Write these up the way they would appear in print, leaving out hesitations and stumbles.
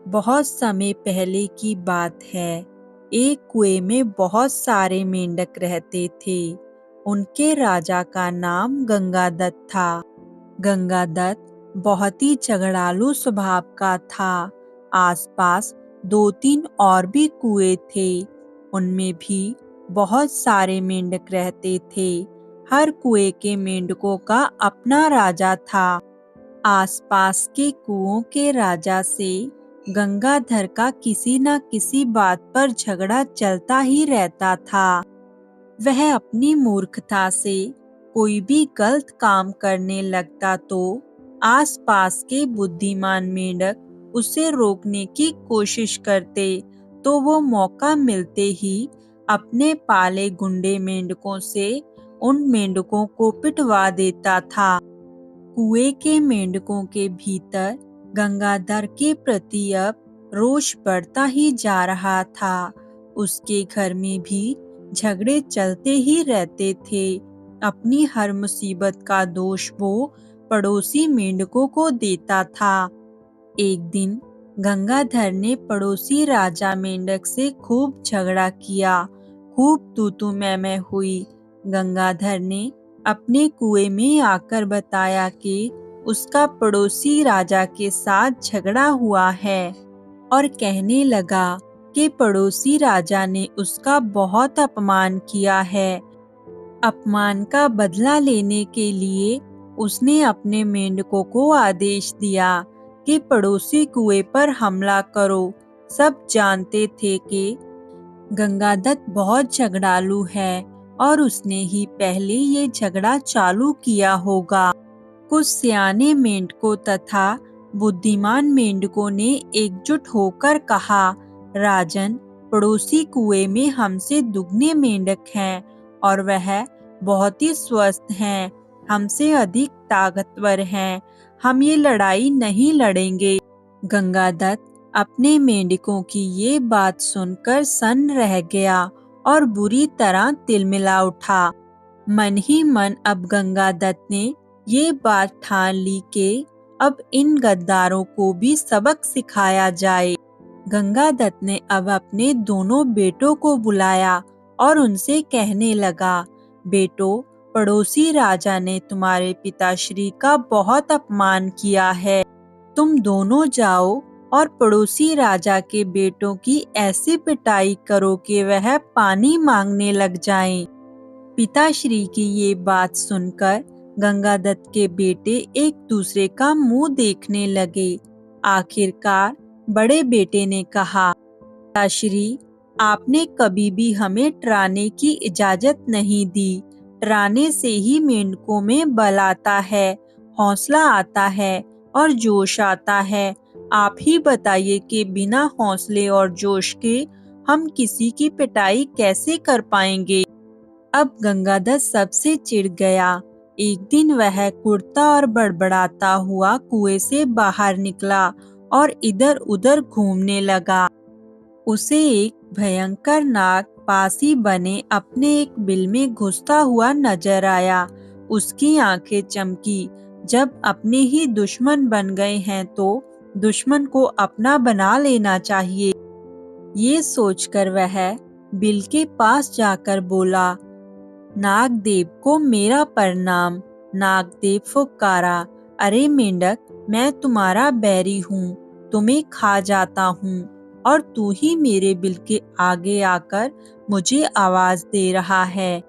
बहुत समय पहले की बात है। एक कुएं में बहुत सारे मेंढक रहते थे। उनके राजा का नाम गंगादत्त था। गंगादत्त बहुत ही झगड़ालू स्वभाव का था। आसपास दो तीन और भी कुएं थे। उनमें भी बहुत सारे मेंढक रहते थे। हर कुएं के मेंढकों का अपना राजा था। आसपास के कुओं के राजा से गंगाधर का किसी न किसी बात पर झगड़ा चलता ही रहता था। वह अपनी मूर्खता से कोई भी गलत काम करने लगता तो आसपास के बुद्धिमान मेंढक उसे रोकने की कोशिश करते, तो वो मौका मिलते ही अपने पाले गुंडे मेंढकों से उन मेंढकों को पिटवा देता था। कुएं के मेंढकों के भीतर गंगाधर के प्रति अब रोष बढ़ता ही जा रहा था। उसके घर में भी झगड़े चलते ही रहते थे। अपनी हर मुसीबत का दोष वो पड़ोसी मेंढकों को देता था। एक दिन गंगाधर ने पड़ोसी राजा मेंढक से खूब झगड़ा किया। खूब तू मैं हुई। गंगाधर ने अपने कुएं में आकर बताया कि उसका पड़ोसी राजा के साथ झगड़ा हुआ है और कहने लगा कि पड़ोसी राजा ने उसका बहुत अपमान किया है। अपमान का बदला लेने के लिए उसने अपने मेंढकों को आदेश दिया कि पड़ोसी कुएं पर हमला करो। सब जानते थे कि गंगादत्त बहुत झगड़ालू है और उसने ही पहले ये झगड़ा चालू किया होगा। कुछ सियाने मेंढकों तथा बुद्धिमान मेंढकों ने एकजुट होकर कहा, राजन, पड़ोसी कुएं में हमसे दुगने मेंढक हैं और वह बहुत ही स्वस्थ हैं, हमसे अधिक ताकतवर हैं। हम ये लड़ाई नहीं लड़ेंगे। गंगादत्त अपने मेंढकों की ये बात सुनकर सन्न रह गया और बुरी तरह तिलमिला उठा। मन ही मन अब गंगादत्त ने ये बात ठान ली कि अब इन गद्दारों को भी सबक सिखाया जाए। गंगादत्त ने अब अपने दोनों बेटों को बुलाया और उनसे कहने लगा, बेटो, पड़ोसी राजा ने तुम्हारे पिताश्री का बहुत अपमान किया है। तुम दोनों जाओ और पड़ोसी राजा के बेटों की ऐसी पिटाई करो कि वह पानी मांगने लग जाएं। पिताश्री की ये बात सुनकर गंगादत्त के बेटे एक दूसरे का मुंह देखने लगे। आखिरकार बड़े बेटे ने कहा, पिताश्री, आपने कभी भी हमें डराने की इजाजत नहीं दी। डराने से ही मेंढकों में बल आता है, हौसला आता है और जोश आता है। आप ही बताइए कि बिना हौसले और जोश के हम किसी की पिटाई कैसे कर पाएंगे। अब गंगाधर सबसे चिढ़ गया। एक दिन वह कुड़ता और बड़बड़ाता हुआ कुएं से बाहर निकला और इधर उधर घूमने लगा। उसे एक भयंकर नाग पास ही बने अपने एक बिल में घुसता हुआ नजर आया। उसकी आंखें चमकी। जब अपने ही दुश्मन बन गए हैं तो दुश्मन को अपना बना लेना चाहिए। ये सोचकर वह बिल के पास जाकर बोला, नागदेव को मेरा प्रणाम। नागदेव फुफकारा, अरे मेंढक, मैं तुम्हारा बैरी हूँ, तुम्हें खा जाता हूँ और तू ही मेरे बिल के आगे आकर मुझे आवाज दे रहा है।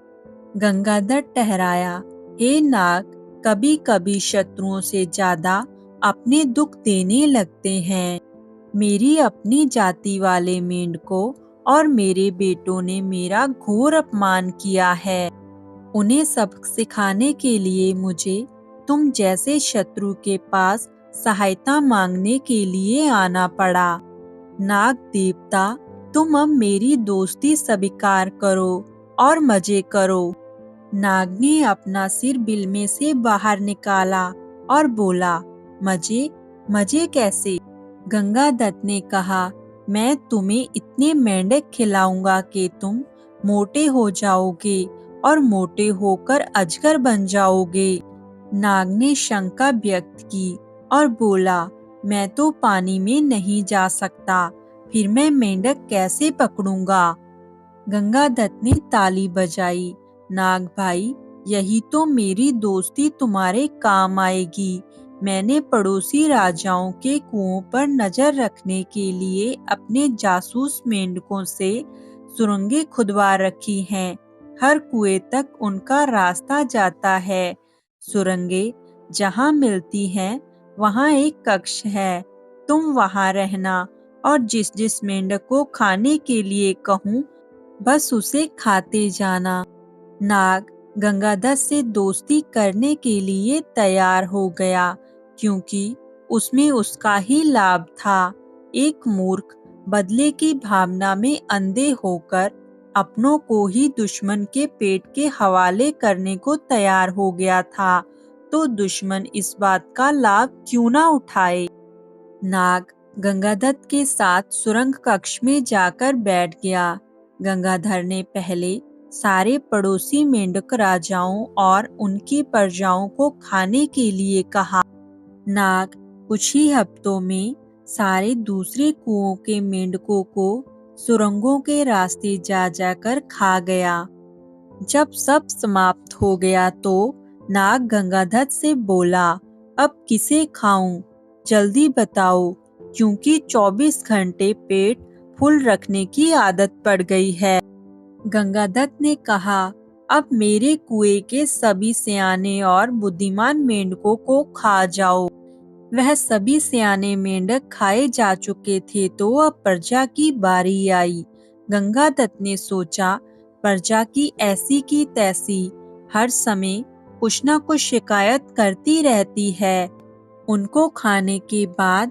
गंगाधर ठहराया, हे नाग, कभी कभी शत्रुओं से ज्यादा अपने दुख देने लगते हैं। मेरी अपनी जाति वाले मेंढकों और मेरे बेटों ने मेरा घोर अपमान किया है। उन्हें सबक सिखाने के लिए मुझे तुम जैसे शत्रु के पास सहायता मांगने के लिए आना पड़ा। नाग देवता, तुम अब मेरी दोस्ती स्वीकार करो और मजे करो। नाग ने अपना सिर बिल में से बाहर निकाला और बोला, मजे? मजे कैसे? गंगादत्त ने कहा, मैं तुम्हें इतने मेंढक खिलाऊंगा कि तुम मोटे हो जाओगे और मोटे होकर अजगर बन जाओगे। नाग ने शंका व्यक्त की और बोला, मैं तो पानी में नहीं जा सकता, फिर मैं मेंढक कैसे पकड़ूंगा। गंगादत्त ने ताली बजाई। नाग भाई, यही तो मेरी दोस्ती तुम्हारे काम आएगी। मैंने पड़ोसी राजाओं के कुओं पर नजर रखने के लिए अपने जासूस मेंढकों से सुरंगें खुदवा रखी हैं। हर कुएं तक उनका रास्ता जाता है। सुरंगें जहाँ मिलती हैं, वहाँ एक कक्ष है। तुम वहाँ रहना और जिस जिस मेंढक को खाने के लिए कहूँ, बस उसे खाते जाना। नाग गंगादत्त से दोस्ती करने के लिए तैयार हो गया, क्योंकि उसमें उसका ही लाभ था। एक मूर्ख बदले की भावना में अंधे होकर अपनों को ही दुश्मन के पेट के हवाले करने को तैयार हो गया था, तो दुश्मन इस बात का लाभ क्यों ना उठाए। नाग गंगादत्त के साथ सुरंग कक्ष में जाकर बैठ गया। गंगाधर ने पहले सारे पड़ोसी मेंढक राजाओं और उनकी प्रजाओं को खाने के लिए कहा। नाग कुछ ही हफ्तों में सारे दूसरे कुओं के मेंढकों को सुरंगों के रास्ते जा जाकर खा गया। जब सब समाप्त हो गया तो नाग गंगाधर से बोला, अब किसे खाऊं? जल्दी बताओ, क्योंकि 24 घंटे पेट फुल रखने की आदत पड़ गई है। गंगादत्त ने कहा, अब मेरे कुएं के सभी सियाने और बुद्धिमान मेंढकों को खा जाओ। वह सभी सियाने मेंढक खाए जा चुके थे, तो अब प्रजा की बारी आई। गंगादत्त ने सोचा, प्रजा की ऐसी की तैसी हर समय कुछ न कुछ शिकायत करती रहती है। उनको खाने के बाद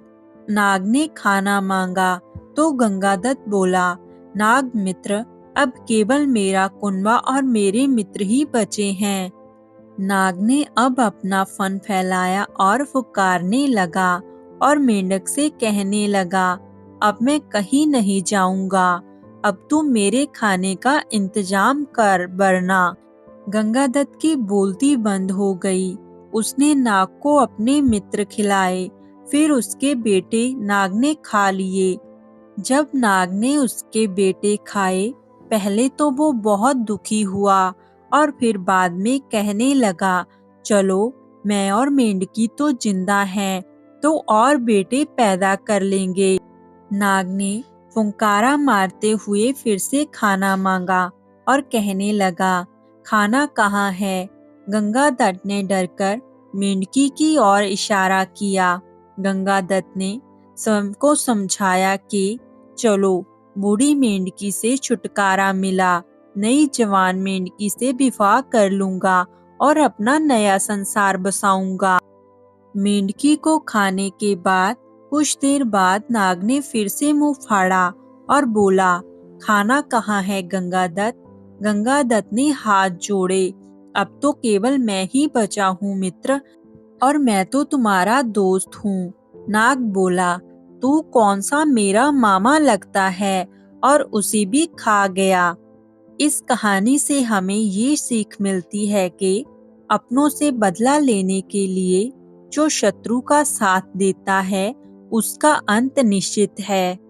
नाग ने खाना मांगा, तो गंगादत्त बोला, नाग मित्र, अब केवल मेरा कुनबा और मेरे मित्र ही बचे हैं। नाग ने अब अपना फन फैलाया और फुकारने लगा और मेंढक से कहने लगा, अब मैं कहीं नहीं जाऊंगा, अब तू मेरे खाने का इंतजाम कर वरना। गंगादत्त की बोलती बंद हो गई। उसने नाग को अपने मित्र खिलाए, फिर उसके बेटे नाग ने खा लिए। जब नाग ने उसके बेटे खाए, पहले तो वो बहुत दुखी हुआ और फिर बाद में कहने लगा, चलो मैं और मेंढकी तो जिंदा हैं, तो और बेटे पैदा कर लेंगे। नाग ने फुंकारा मारते हुए फिर से खाना मांगा और कहने लगा, खाना कहाँ है? गंगादत्त ने डरकर मेंढकी की ओर इशारा किया। गंगादत्त ने स्वयं को समझाया कि चलो, बूढ़ी मेंढकी से छुटकारा मिला, नई जवान मेंढकी से विवाह कर लूंगा और अपना नया संसार बसाऊंगा। मेंढकी को खाने के बाद कुछ देर बाद नाग ने फिर से मुंह फाड़ा और बोला, खाना कहाँ है गंगादत्त? गंगादत्त ने हाथ जोड़े, अब तो केवल मैं ही बचा हूँ मित्र, और मैं तो तुम्हारा दोस्त हूँ। नाग बोला, तू कौन सा मेरा मामा लगता है, और उसे भी खा गया। इस कहानी से हमें ये सीख मिलती है कि अपनों से बदला लेने के लिए जो शत्रु का साथ देता है, उसका अंत निश्चित है।